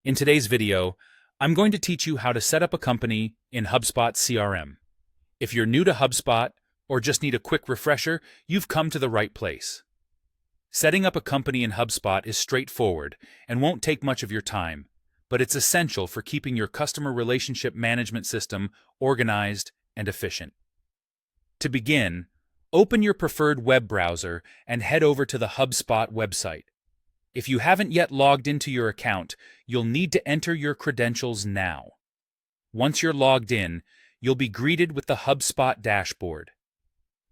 In today's video, I'm going to teach you how to set up a company in HubSpot CRM. If you're new to HubSpot or just need a quick refresher, you've come to the right place. Setting up a company in HubSpot is straightforward and won't take much of your time, but it's essential for keeping your customer relationship management system organized and efficient. To begin, open your preferred web browser and head over to the HubSpot website. If you haven't yet logged into your account, you'll need to enter your credentials now. Once you're logged in, you'll be greeted with the HubSpot dashboard.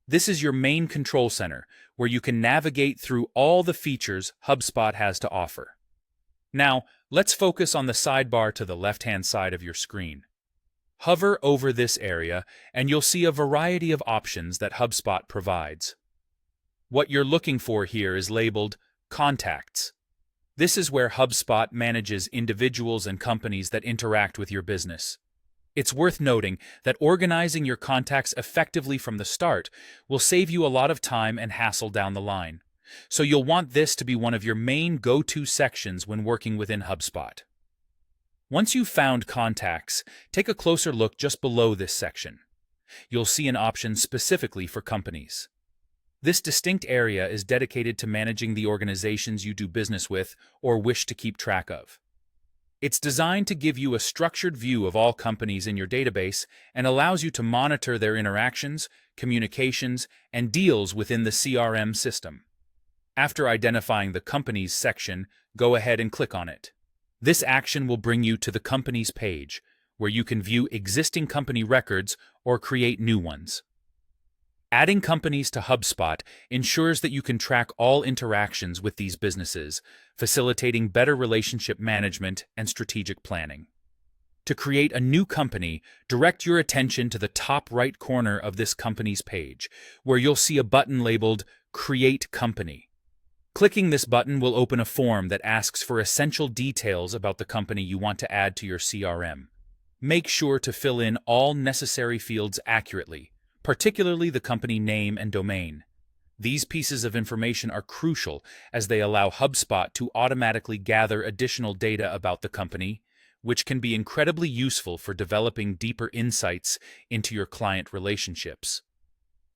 This is your main control center, where you can navigate through all the features HubSpot has to offer. Now, let's focus on the sidebar to the left-hand side of your screen. Hover over this area, and you'll see a variety of options that HubSpot provides. What you're looking for here is labeled Contacts. This is where HubSpot manages individuals and companies that interact with your business. It's worth noting that organizing your contacts effectively from the start will save you a lot of time and hassle down the line. So you'll want this to be one of your main go-to sections when working within HubSpot. Once you've found contacts, take a closer look just below this section. You'll see an option specifically for companies. This distinct area is dedicated to managing the organizations you do business with or wish to keep track of. It's designed to give you a structured view of all companies in your database and allows you to monitor their interactions, communications, and deals within the CRM system. After identifying the Companies section, go ahead and click on it. This action will bring you to the Companies page, where you can view existing company records or create new ones. Adding companies to HubSpot ensures that you can track all interactions with these businesses, facilitating better relationship management and strategic planning. To create a new company, direct your attention to the top right corner of this company's page, where you'll see a button labeled Create Company. Clicking this button will open a form that asks for essential details about the company you want to add to your CRM. Make sure to fill in all necessary fields accurately, particularly the company name and domain. These pieces of information are crucial as they allow HubSpot to automatically gather additional data about the company, which can be incredibly useful for developing deeper insights into your client relationships.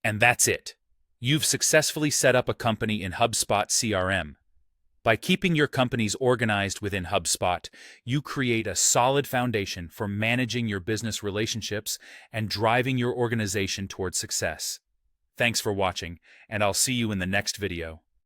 And that's it. You've successfully set up a company in HubSpot CRM. By keeping your companies organized within HubSpot, you create a solid foundation for managing your business relationships and driving your organization towards success. Thanks for watching, and I'll see you in the next video.